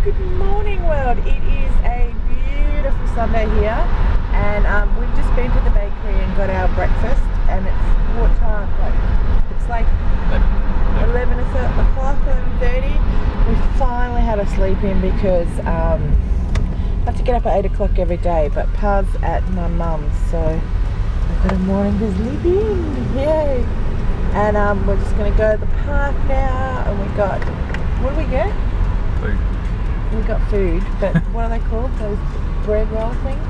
Good morning, world. It is a beautiful Sunday here, and we've just been to the bakery and got our breakfast. And it's what time? It's like 11 o'clock, 11:30. We finally had a sleep in because I have to get up at 8 o'clock every day, but Pa's at my mum's, so I've got a morning to sleep in. Yay! And we're just going to go to the park now, and we got, what do we get? Food. We got food, but what are they called? Those bread roll things?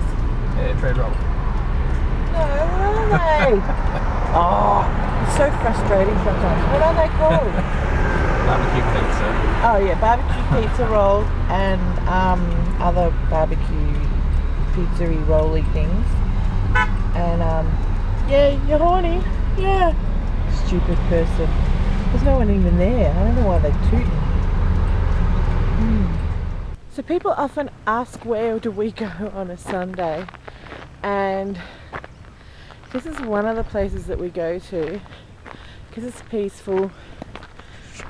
Yeah, bread roll. No, what are they? Oh, it's so frustrating sometimes. What are they called? Barbecue pizza. Oh yeah, barbecue pizza roll and other barbecue pizza-y rolly things. And yeah, you're horny. Yeah. Stupid person. There's no one even there. I don't know why they're tooting. So people often ask where do we go on a Sunday, and this is one of the places that we go to because it's peaceful.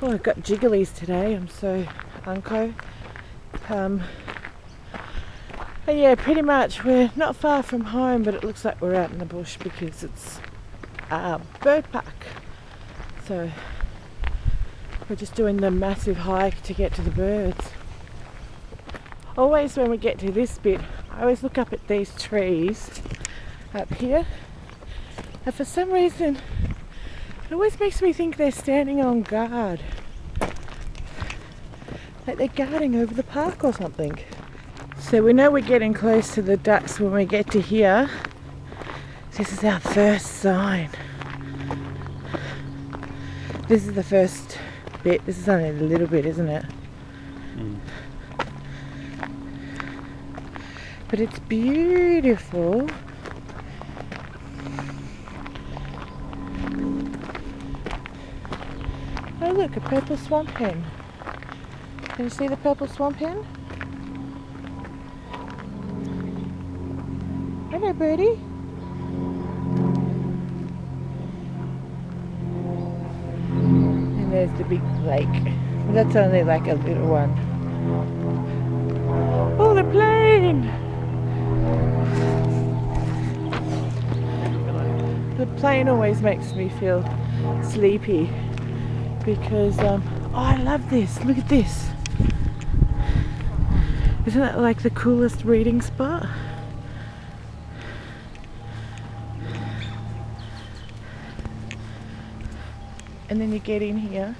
Oh, I've got jigglies today. I'm so unco. But yeah, pretty much we're not far from home, but it looks like we're out in the bush because it's a bird park. So we're just doing the massive hike to get to the birds. Always when we get to this bit, I always look up at these trees up here, and for some reason it always makes me think they're standing on guard, like they're guarding over the park or something. So we know we're getting close to the ducks when we get to here. This is our first sign. This is the first bit. This is only a little bit, isn't it? But it's beautiful. Oh look, a purple swamp hen. Can you see the purple swamp hen? Hello, birdie. And there's the big lake. That's only like a little one. Oh, the plane! The plane always makes me feel sleepy because, oh, I love this. Look at this. Isn't it like the coolest reading spot? And then you get in here.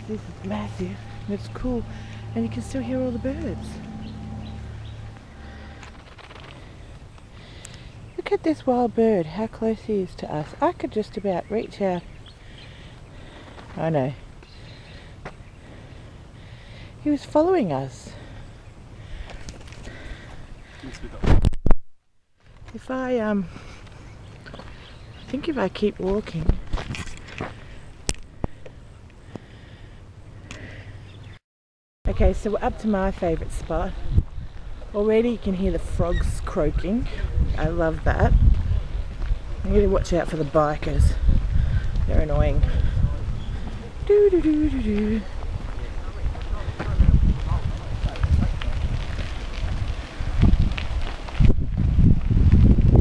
This is massive. And it's cool. And you can still hear all the birds. Look at this wild bird, how close he is to us. I could just about reach out. I know. He was following us. If I think if I keep walking. Okay, so we're up to my favourite spot. Already you can hear the frogs croaking. I love that. You need to watch out for the bikers. They're annoying. Do do do do do.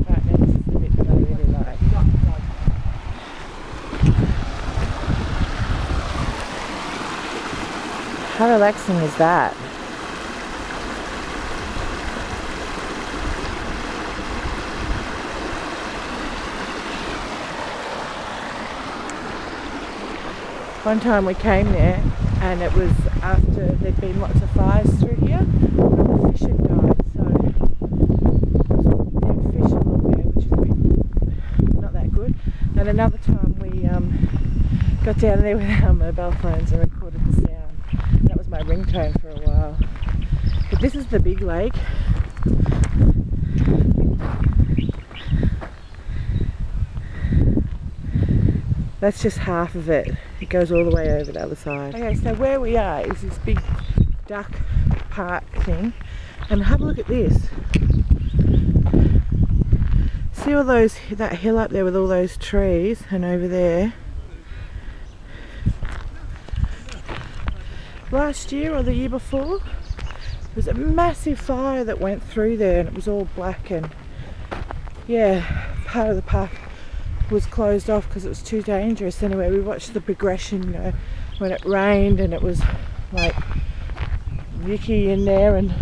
Right, now this is the bit that I really like. How relaxing is that? One time we came there and it was after there'd been lots of fires through here and the fish had died, so there was dead fish along there, which is a bit not that good. And another time we got down there with our mobile phones and recorded the sound. That was my ringtone for a while. But this is the big lake. That's just half of it. It goes all the way over the other side. Okay, so where we are is this big duck park thing. And have a look at this. See all those, that hill up there with all those trees, and over there last year or the year before. There was a massive fire that went through there and it was all black, and yeah, part of the park was closed off because it was too dangerous. Anyway, we watched the progression, you know, when it rained and it was like yucky in there, and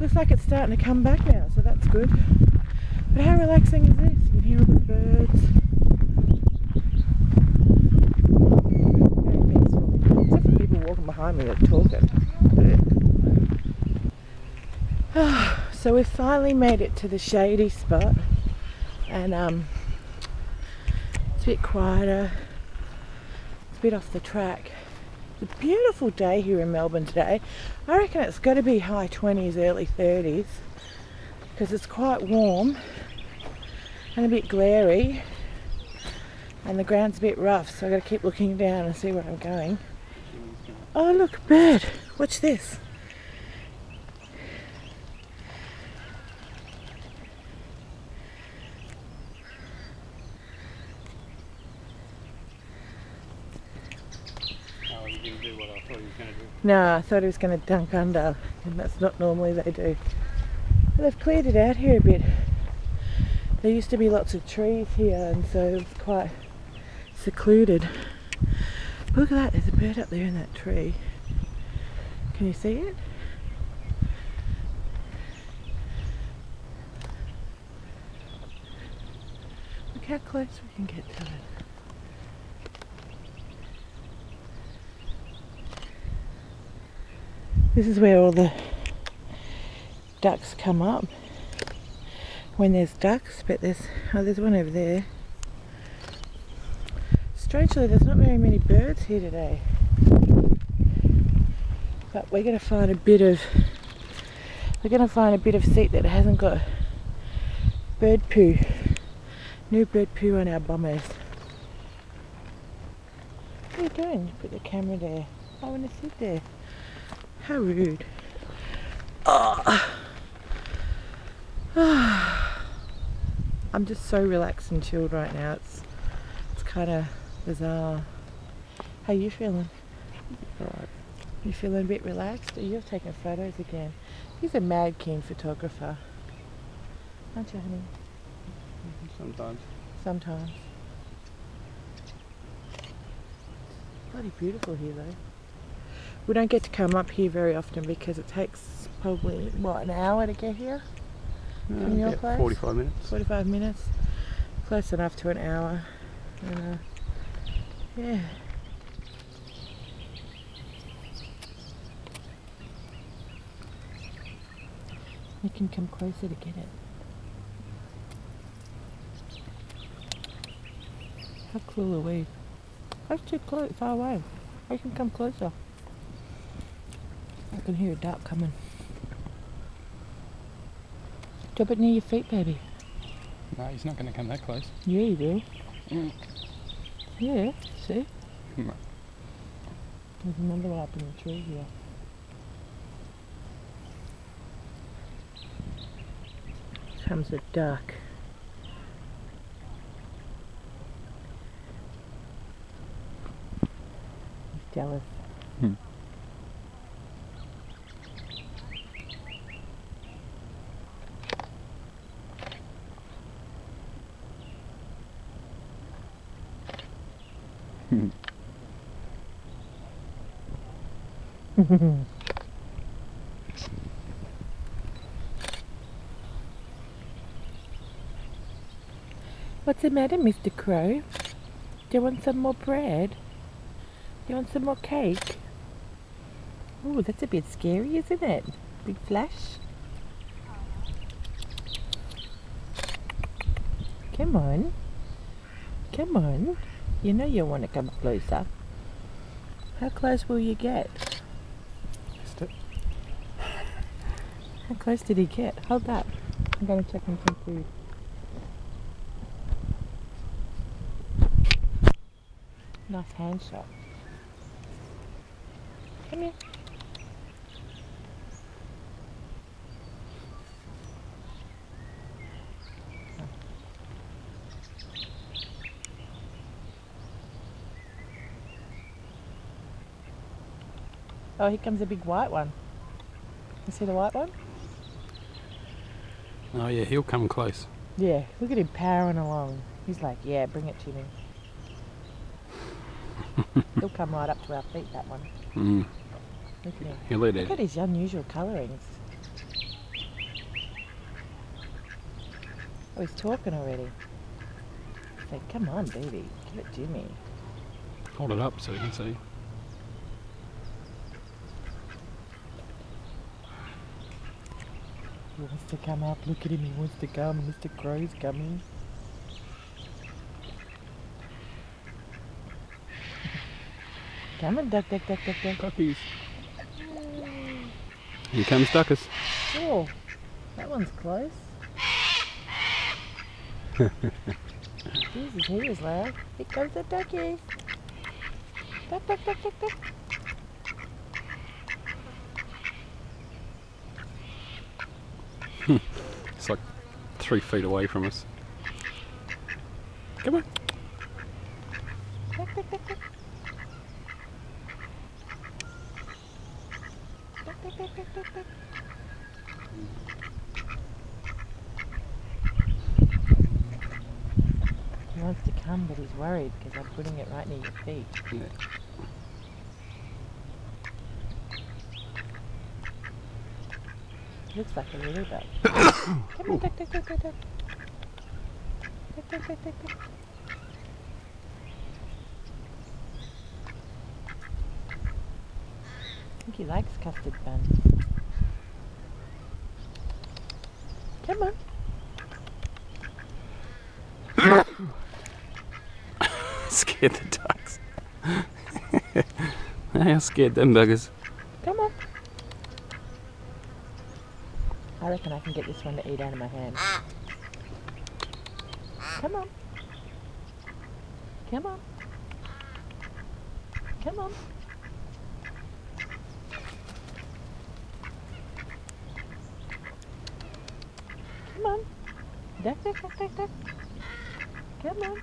looks like it's starting to come back now, so that's good. But how relaxing is this? You can hear all the birds. Very peaceful. Except for people walking behind me that are talking. So we've finally made it to the shady spot, and it's a bit quieter, it's a bit off the track. It's a beautiful day here in Melbourne today. I reckon it's got to be high 20s, early 30s, because it's quite warm and a bit glary, and the ground's a bit rough, so I've got to keep looking down and see where I'm going. Oh look, a bird! Watch this! No, I thought he was going to dunk under, and that's not normally they do. But they've cleared it out here a bit. There used to be lots of trees here, and so it was quite secluded. Look at that, there's a bird up there in that tree. Can you see it? Look how close we can get to it. This is where all the ducks come up when there's ducks, but there's one over there. Strangely, there's not very many birds here today, but we're going to find a bit of seat that hasn't got bird poo, no bird poo on our bummers. What are you doing? You put the camera there. I want to sit there. How rude. Oh. I'm just so relaxed and chilled right now. It's kind of bizarre. How you feeling? Alright. You feeling a bit relaxed? You're taking photos again. He's a mad keen photographer. Aren't you, honey? Sometimes. Sometimes. Bloody beautiful here though. We don't get to come up here very often because it takes probably, what, an hour to get here from your place? 45 minutes. 45 minutes. Close enough to an hour. And, yeah. You can come closer to get it. How cool are we? That's too close, far away. I can come closer. I can hear a duck coming. Drop it near your feet, baby. No, he's not going to come that close. Yeah, you will. Yeah, see? No. There's another one up in the tree here. Comes a duck. He's jealous. What's the matter, Mr. Crow? Do you want some more bread? Do you want some more cake? Oh, that's a bit scary, isn't it? Big flash. Come on. Come on. You know you want to come closer. How close will you get? Missed it. How close did he get? Hold that. I'm going to check on some food. Nice hand shot. Come here. Oh, here comes a big white one. You see the white one? Oh yeah, he'll come close. Yeah, look at him powering along. He's like, yeah, bring it to me. He'll come right up to our feet, that one. Mm. Look at him. He'll eat Look it. at his unusual colourings. Oh, he's talking already. He's like, come on, baby, give it to me. Hold it up so you can see. He wants to come up. Look at him, he wants to come. Mr. Crow's coming. Come on, duck, duck, duck, duck, duck. Duckies. Here comes Duckers. Oh, that one's close. Jesus, he is loud. Here comes the duckies. Duck, duck, duck, duck, duck. It's like 3 feet away from us. Come on. Duck, duck, duck, duck. Duck, duck, duck, duck, duck, duck. He wants to come, but he's worried because I'm putting it right near your feet. Yeah. Looks like a lily bug. Come on, duck, duck, duck, duck, duck. Duck, duck, duck, duck, duck. I think he likes custard bun. Come on. Scared the ducks. I scared them buggers. Come on. I reckon I can get this one to eat out of my hand. Come on. Come on. Come on. Come on. Duck, duck, duck, duck, duck. Come on.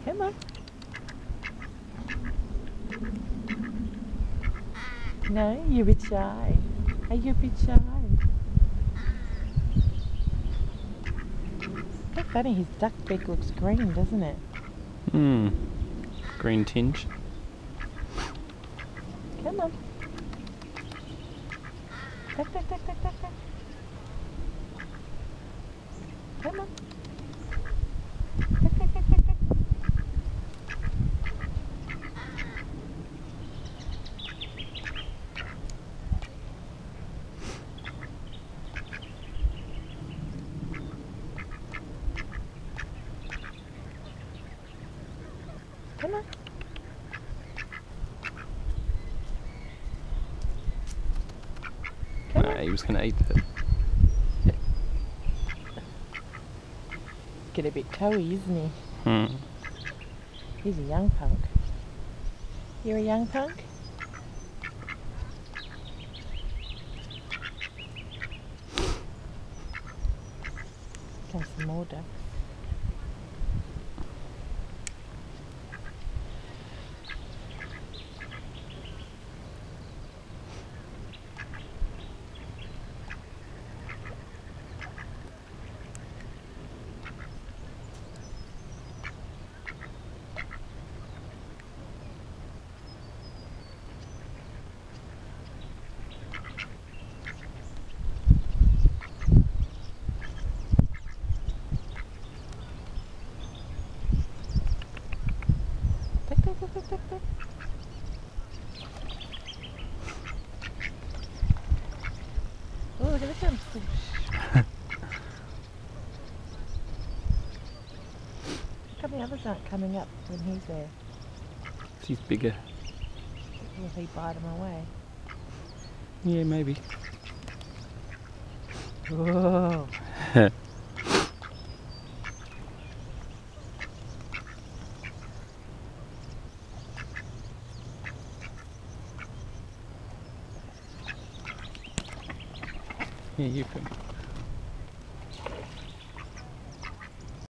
Come on. No, you're a bit shy. Are you a bit shy? So funny, his duck beak looks green, doesn't it? Hmm. Green tinge. Come on. Duck, duck, duck, duck, duck, duck. Come on. Duck, duck, duck, duck, duck. Come on. Come on. He was going to eat it. Get a bit toey, isn't he? Hmm. He's a young punk. You're a young punk? Comes some more ducks. Oh, look at this one. How come the others aren't coming up when he's there? He's bigger. Will he bite him away? Yeah, maybe. Whoa. Yeah, you can.